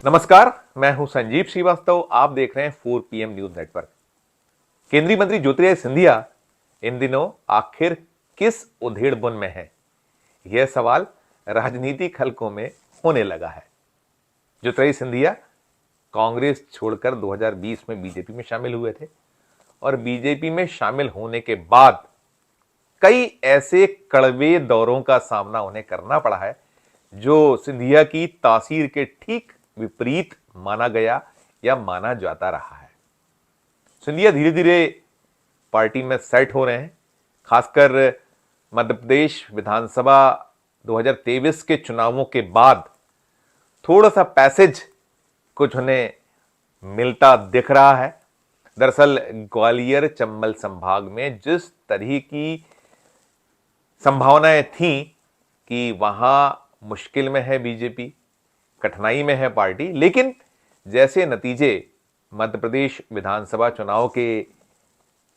नमस्कार, मैं हूं संजीव श्रीवास्तव। आप देख रहे हैं 4 PM न्यूज नेटवर्क। केंद्रीय मंत्री ज्योतिरादित्य सिंधिया इन दिनों आखिर किस उधेड़ बुन में है, यह सवाल राजनीतिक हलकों में होने लगा है। ज्योतिरादित्य सिंधिया कांग्रेस छोड़कर 2020 में बीजेपी में शामिल हुए थे और बीजेपी में शामिल होने के बाद कई ऐसे कड़वे दौरों का सामना उन्हें करना पड़ा है जो सिंधिया की तासीर के ठीक विपरीत माना गया या माना जाता रहा है। सिंधिया धीरे धीरे पार्टी में सेट हो रहे हैं। खासकर मध्य प्रदेश विधानसभा 2023 के चुनावों के बाद थोड़ा सा पैसेज कुछ उन्हें मिलता दिख रहा है। दरअसल ग्वालियर चंबल संभाग में जिस तरह की संभावनाएं थीं कि वहां मुश्किल में है बीजेपी, कठिनाई में है पार्टी, लेकिन जैसे नतीजे मध्य प्रदेश विधानसभा चुनाव के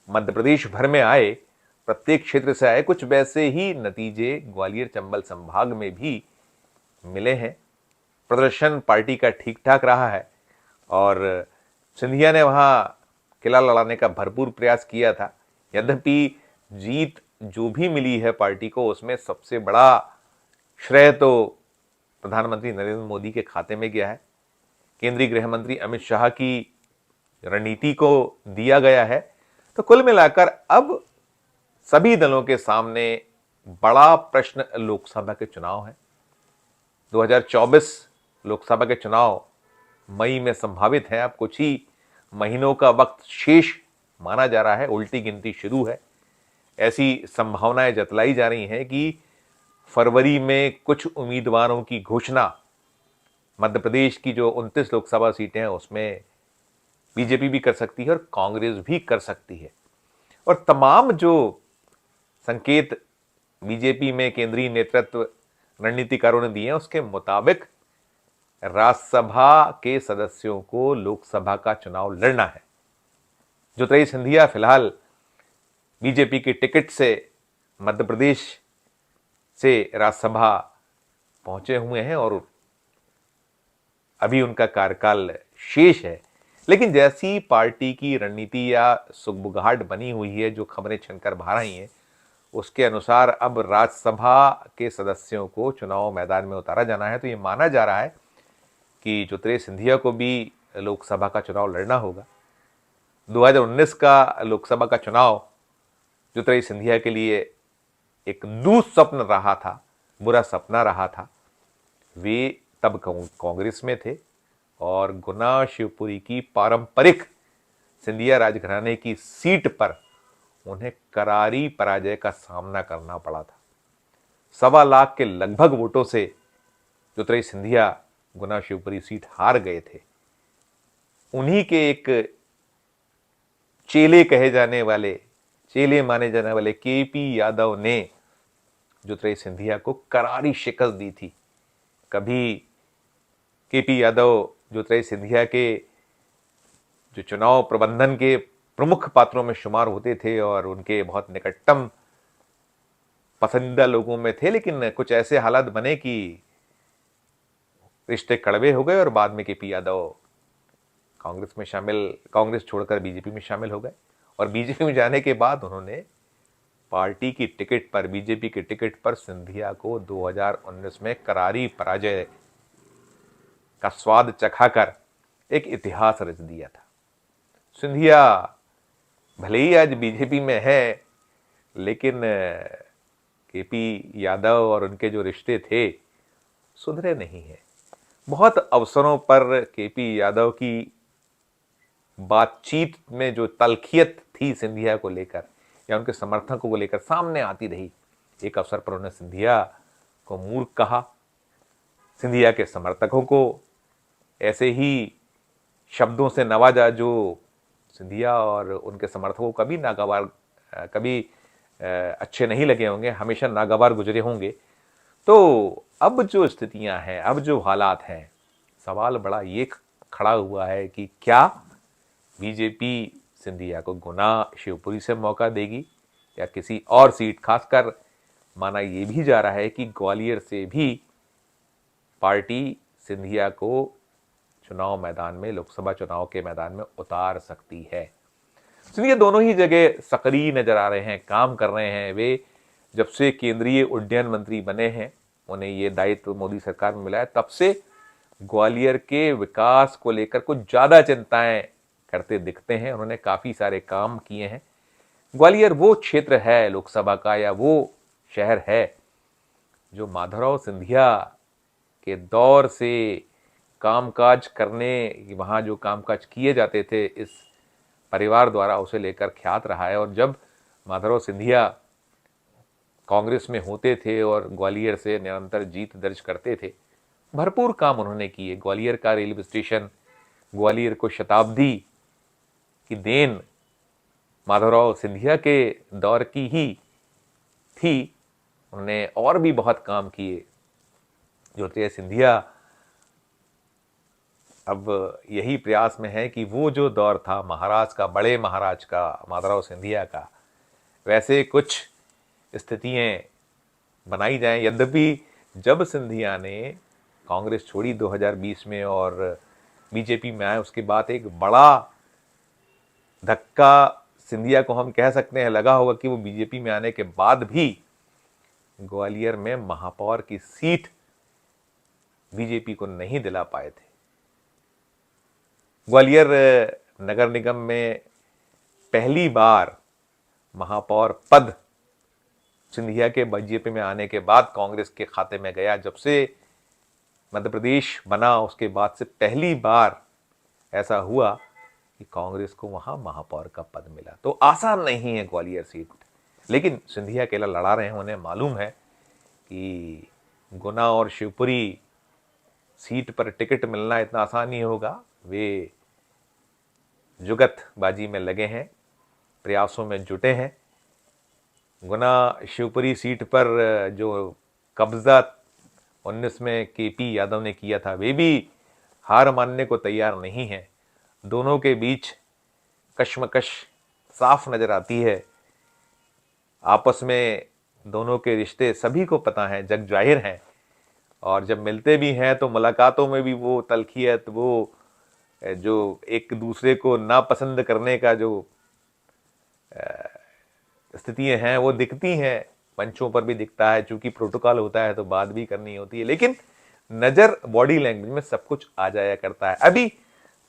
मध्य प्रदेश भर में आए, प्रत्येक क्षेत्र से आए, कुछ वैसे ही नतीजे ग्वालियर चंबल संभाग में भी मिले हैं। प्रदर्शन पार्टी का ठीक ठाक रहा है और सिंधिया ने वहां किला लड़ाने का भरपूर प्रयास किया था। यद्यपि जीत जो भी मिली है पार्टी को, उसमें सबसे बड़ा श्रेय तो प्रधानमंत्री नरेंद्र मोदी के खाते में गया है। केंद्रीय गृह मंत्री अमित शाह की रणनीति को दिया गया है। तो कुल मिलाकर अब सभी दलों के सामने बड़ा प्रश्न लोकसभा के चुनाव है। 2024 लोकसभा के चुनाव मई में संभावित है। अब कुछ ही महीनों का वक्त शेष माना जा रहा है, उल्टी गिनती शुरू है। ऐसी संभावनाएं जतलाई जा रही हैं कि फरवरी में कुछ उम्मीदवारों की घोषणा, मध्य प्रदेश की जो 29 लोकसभा सीटें हैं उसमें बीजेपी भी कर सकती है और कांग्रेस भी कर सकती है। और तमाम जो संकेत बीजेपी में केंद्रीय नेतृत्व रणनीतिकारों ने दिए हैं उसके मुताबिक राज्यसभा के सदस्यों को लोकसभा का चुनाव लड़ना है। ज्योतिरादित्य सिंधिया फिलहाल बीजेपी की टिकट से मध्य प्रदेश से राज्यसभा पहुंचे हुए हैं और अभी उनका कार्यकाल शेष है। लेकिन जैसी पार्टी की रणनीति या सुगबुगाहट बनी हुई है, जो खबरें छनकर बाहर आई हैं, उसके अनुसार अब राज्यसभा के सदस्यों को चुनाव मैदान में उतारा जाना है। तो ये माना जा रहा है कि ज्योतिरादित्य सिंधिया को भी लोकसभा का चुनाव लड़ना होगा। 2019 का लोकसभा का चुनाव ज्योतिरादित्य सिंधिया के लिए एक दुःस्वप्न रहा था, बुरा सपना रहा था। वे तब कांग्रेस में थे और गुना शिवपुरी की पारंपरिक सिंधिया राजघराने की सीट पर उन्हें करारी पराजय का सामना करना पड़ा था। 1.25 लाख के लगभग वोटों से ज्योतिरादित्य सिंधिया गुना शिवपुरी सीट हार गए थे। उन्हीं के एक चेले माने जाने वाले केपी यादव ने ज्योतिरादित्य सिंधिया को करारी शिकस्त दी थी। कभी केपी यादव ज्योतिरादित्य सिंधिया के जो चुनाव प्रबंधन के प्रमुख पात्रों में शुमार होते थे और उनके बहुत निकटतम पसंदीदा लोगों में थे, लेकिन कुछ ऐसे हालात बने कि रिश्ते कड़वे हो गए और बाद में केपी यादव कांग्रेस छोड़कर बीजेपी में शामिल हो गए। और बीजेपी में जाने के बाद उन्होंने पार्टी की टिकट पर, बीजेपी की टिकट पर सिंधिया को 2019 में करारी पराजय का स्वाद चखाकर एक इतिहास रच दिया था। सिंधिया भले ही आज बीजेपी में है, लेकिन केपी यादव और उनके जो रिश्ते थे सुधरे नहीं हैं। बहुत अवसरों पर केपी यादव की बातचीत में जो तल्खियत थी सिंधिया को लेकर या उनके समर्थकों को लेकर सामने आती रही। एक अवसर पर उन्होंने सिंधिया को मूर्ख कहा। सिंधिया के समर्थकों को ऐसे ही शब्दों से नवाजा जो सिंधिया और उनके समर्थकों को कभी अच्छे नहीं लगे होंगे, हमेशा नागवार गुजरे होंगे। तो अब जो स्थितियां हैं, अब जो हालात हैं, सवाल बड़ा ये खड़ा हुआ है कि क्या बीजेपी सिंधिया को गुना शिवपुरी से मौका देगी या किसी और सीट, खासकर माना यह भी जा रहा है कि ग्वालियर से भी पार्टी सिंधिया को चुनाव मैदान में, लोकसभा चुनाव के मैदान में उतार सकती है। इसलिए दोनों ही जगह सक्रिय नजर आ रहे हैं, काम कर रहे हैं। वे जब से केंद्रीय उड्डयन मंत्री बने हैं, उन्हें ये दायित्व मोदी सरकार में मिला है, तब से ग्वालियर के विकास को लेकर कुछ ज्यादा चिंताएं करते दिखते हैं। उन्होंने काफी सारे काम किए हैं। ग्वालियर वो क्षेत्र है लोकसभा का, या वो शहर है जो माधवराव सिंधिया के दौर से कामकाज करने, वहां जो कामकाज किए जाते थे इस परिवार द्वारा, उसे लेकर ख्यात रहा है। और जब माधवराव सिंधिया कांग्रेस में होते थे और ग्वालियर से निरंतर जीत दर्ज करते थे, भरपूर काम उन्होंने किए। ग्वालियर का रेलवे स्टेशन, ग्वालियर को शताब्दी की देन माधवराव सिंधिया के दौर की ही थी। उन्होंने और भी बहुत काम किए। ज्योतिरादित्य सिंधिया अब यही प्रयास में है कि वो जो दौर था महाराज का, बड़े महाराज का, माधवराव सिंधिया का, वैसे कुछ स्थितियां बनाई जाएं। यद्यपि जब सिंधिया ने कांग्रेस छोड़ी 2020 में और बीजेपी में आए, उसके बाद एक बड़ा धक्का सिंधिया को हम कह सकते हैं लगा होगा कि वो बीजेपी में आने के बाद भी ग्वालियर में महापौर की सीट बीजेपी को नहीं दिला पाए थे। ग्वालियर नगर निगम में पहली बार महापौर पद सिंधिया के बीजेपी में आने के बाद कांग्रेस के खाते में गया। जब से मध्य प्रदेश बना उसके बाद से पहली बार ऐसा हुआ कि कांग्रेस को वहां महापौर का पद मिला। तो आसान नहीं है ग्वालियर सीट, लेकिन सिंधिया अकेला लड़ा रहे हैं। उन्हें मालूम है कि गुना और शिवपुरी सीट पर टिकट मिलना इतना आसान नहीं होगा। वे जुगतबाजी में लगे हैं, प्रयासों में जुटे हैं। गुना शिवपुरी सीट पर जो कब्जा 19 में केपी यादव ने किया था, वे भी हार मानने को तैयार नहीं है। दोनों के बीच कश्मकश साफ नजर आती है। आपस में दोनों के रिश्ते सभी को पता है, जग जाहिर हैं। और जब मिलते भी हैं तो मुलाकातों में भी वो तल्खियत, वो जो एक दूसरे को नापसंद करने का जो स्थितियां हैं वो दिखती हैं। मंचों पर भी दिखता है, चूंकि प्रोटोकॉल होता है तो बात भी करनी होती है, लेकिन नजर, बॉडी लैंग्वेज में सब कुछ आ जाया करता है। अभी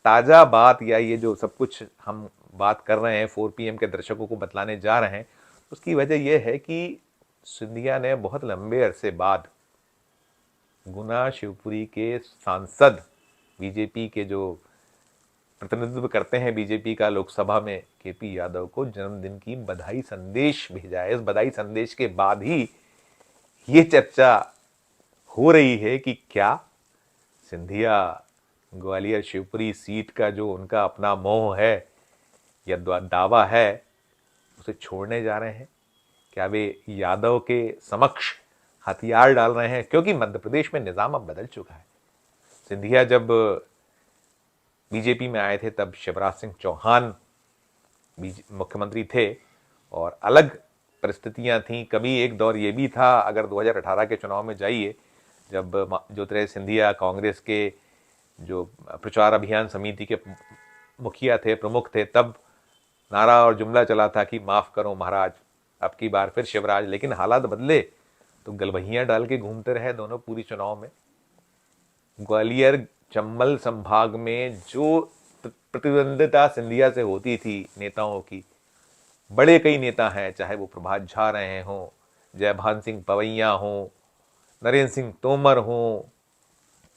ताजा बात, या ये जो सब कुछ हम बात कर रहे हैं 4 PM के दर्शकों को बतलाने जा रहे हैं, उसकी वजह यह है कि सिंधिया ने बहुत लंबे अरसे बाद गुना शिवपुरी के सांसद, बीजेपी के जो प्रतिनिधित्व करते हैं बीजेपी का लोकसभा में, केपी यादव को जन्मदिन की बधाई संदेश भेजा है। इस बधाई संदेश के बाद ही ये चर्चा हो रही है कि क्या सिंधिया ग्वालियर शिवपुरी सीट का जो उनका अपना मोह है या दावा है, उसे छोड़ने जा रहे हैं। क्या वे यादव के समक्ष हथियार डाल रहे हैं? क्योंकि मध्य प्रदेश में निजाम अब बदल चुका है। सिंधिया जब बीजेपी में आए थे तब शिवराज सिंह चौहान मुख्यमंत्री थे और अलग परिस्थितियां थीं। कभी एक दौर ये भी था, अगर 2018 के चुनाव में जाइए, जब ज्योतिरादित्य सिंधिया कांग्रेस के जो प्रचार अभियान समिति के मुखिया थे, प्रमुख थे, तब नारा और जुमला चला था कि माफ करो महाराज, अब की बार फिर शिवराज। लेकिन हालात बदले तो गलबहियां डाल के घूमते रहे दोनों पूरी चुनाव में। ग्वालियर चंबल संभाग में जो प्रतिद्वंदिता सिंधिया से होती थी नेताओं की, बड़े कई नेता हैं, चाहे वो प्रभात झा रहे हों, जयभान सिंह पवैया हों, नरेंद्र सिंह तोमर हों,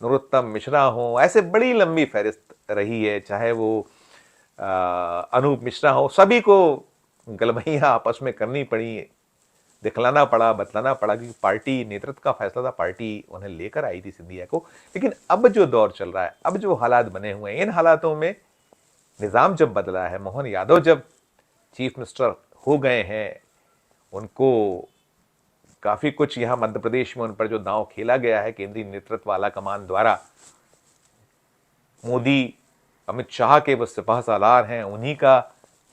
नरोत्तम मिश्रा हों, ऐसे बड़ी लंबी फहरिस्त रही है, चाहे वो अनूप मिश्रा हो, सभी को गलबहियां आपस में करनी पड़ी, दिखलाना पड़ा, बतलाना पड़ा, क्योंकि पार्टी नेतृत्व का फैसला था, पार्टी उन्हें लेकर आई थी सिंधिया को। लेकिन अब जो दौर चल रहा है, अब जो हालात बने हुए हैं, इन हालातों में निजाम जब बदला है, मोहन यादव जब चीफ मिनिस्टर हो गए हैं, उनको काफी कुछ यहाँ मध्य प्रदेश में उन पर जो दांव खेला गया है केंद्रीय नेतृत्व वाला कमान द्वारा, मोदी अमित शाह के वो सिपह सालार हैं, उन्हीं का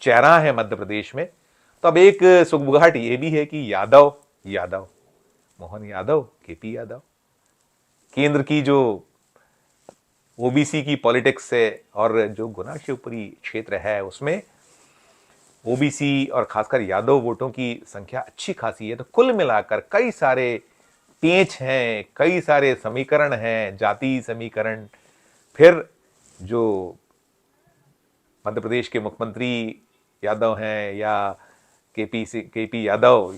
चेहरा है मध्य प्रदेश में। तो अब एक सुगबुगाहट ये भी है कि यादव मोहन यादव, केपी यादव, केंद्र की जो ओबीसी की पॉलिटिक्स से, और जो गुना शिवपुरी क्षेत्र है उसमें ओबीसी और खासकर यादव वोटों की संख्या अच्छी खासी है। तो कुल मिलाकर कई सारे पेंच हैं, कई सारे समीकरण हैं, जाति समीकरण। फिर जो मध्य प्रदेश के मुख्यमंत्री यादव हैं या केपी यादव,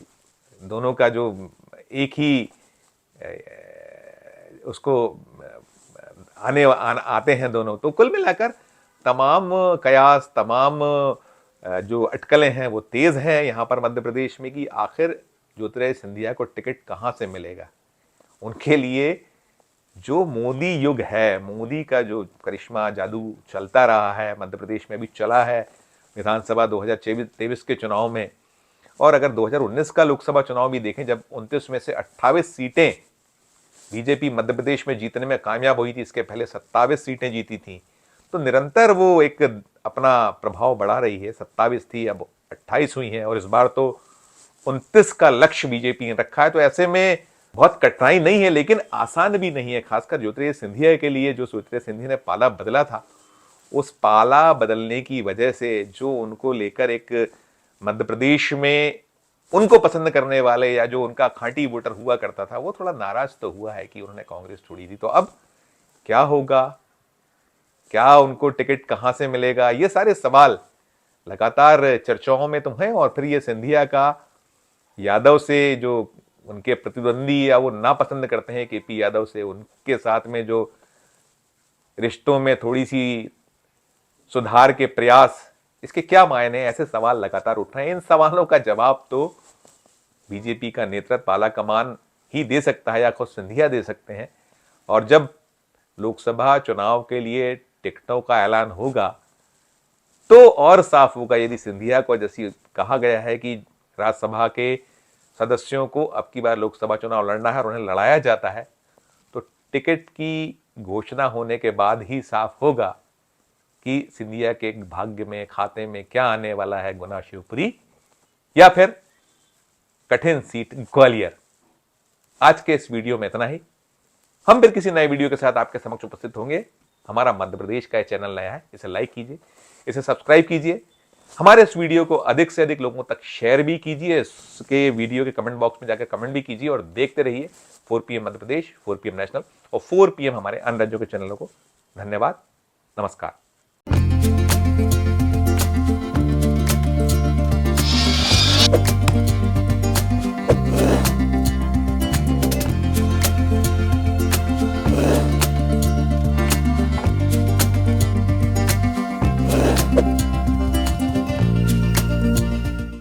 दोनों का जो एक ही उसको आते हैं दोनों, तो कुल मिलाकर तमाम कयास, तमाम जो अटकलें हैं वो तेज हैं यहां पर मध्य प्रदेश में कि आखिर ज्योतिरादित्य सिंधिया को टिकट कहां से मिलेगा। उनके लिए जो मोदी युग है, मोदी का जो करिश्मा जादू चलता रहा है मध्य प्रदेश में, भी चला है विधानसभा 2023 के चुनाव में, और अगर 2019 का लोकसभा चुनाव भी देखें जब 29 में से 28 सीटें बीजेपी मध्य प्रदेश में जीतने में कामयाब हुई थी, इसके पहले 27 सीटें जीती थी, तो निरंतर वो एक अपना प्रभाव बढ़ा रही है। 27 थी, अब 28 हुई हैं, और इस बार तो 29 का लक्ष्य बीजेपी ने रखा है। तो ऐसे में बहुत कठिनाई नहीं है, लेकिन आसान भी नहीं है, खासकर ज्योतिरादित्य सिंधिया के लिए। जो ज्योतिरादित्य सिंधिया ने पाला बदला था, उस पाला बदलने की वजह से जो उनको लेकर एक मध्य प्रदेश में उनको पसंद करने वाले या जो उनका खांटी वोटर हुआ करता था, वो थोड़ा नाराज तो हुआ है कि उन्होंने कांग्रेस छोड़ी थी। तो अब क्या होगा, क्या उनको टिकट कहां से मिलेगा, ये सारे सवाल लगातार चर्चाओं में तो हैं। और फिर ये सिंधिया का यादव से जो उनके प्रतिद्वंदी या वो नापसंद करते हैं केपी यादव से, उनके साथ में जो रिश्तों में थोड़ी सी सुधार के प्रयास, इसके क्या मायने, ऐसे सवाल लगातार उठ रहे हैं। इन सवालों का जवाब तो बीजेपी का नेतृत्व, आला कमान ही दे सकता है या खुद सिंधिया दे सकते हैं। और जब लोकसभा चुनाव के लिए टिकटों का ऐलान होगा तो और साफ होगा। यदि सिंधिया को जैसी कहा गया है कि राज्यसभा के सदस्यों को अब की बार लोकसभा चुनाव लड़ना है और उन्हें लड़ाया जाता है, तो टिकट की घोषणा होने के बाद ही साफ होगा कि सिंधिया के भाग्य में, खाते में क्या आने वाला है, गुना शिवपुरी या फिर कठिन सीट ग्वालियर। आज के इस वीडियो में इतना ही। हम फिर किसी नए वीडियो के साथ आपके समक्ष उपस्थित होंगे। हमारा मध्य प्रदेश का चैनल नया है, इसे लाइक कीजिए, इसे सब्सक्राइब कीजिए, हमारे इस वीडियो को अधिक से अधिक लोगों तक शेयर भी कीजिए, इसके वीडियो के कमेंट बॉक्स में जाकर कमेंट भी कीजिए, और देखते रहिए 4 PM Madhya Pradesh, 4 PM national और 4 PM हमारे अन्य राज्यों के चैनलों को। धन्यवाद, नमस्कार।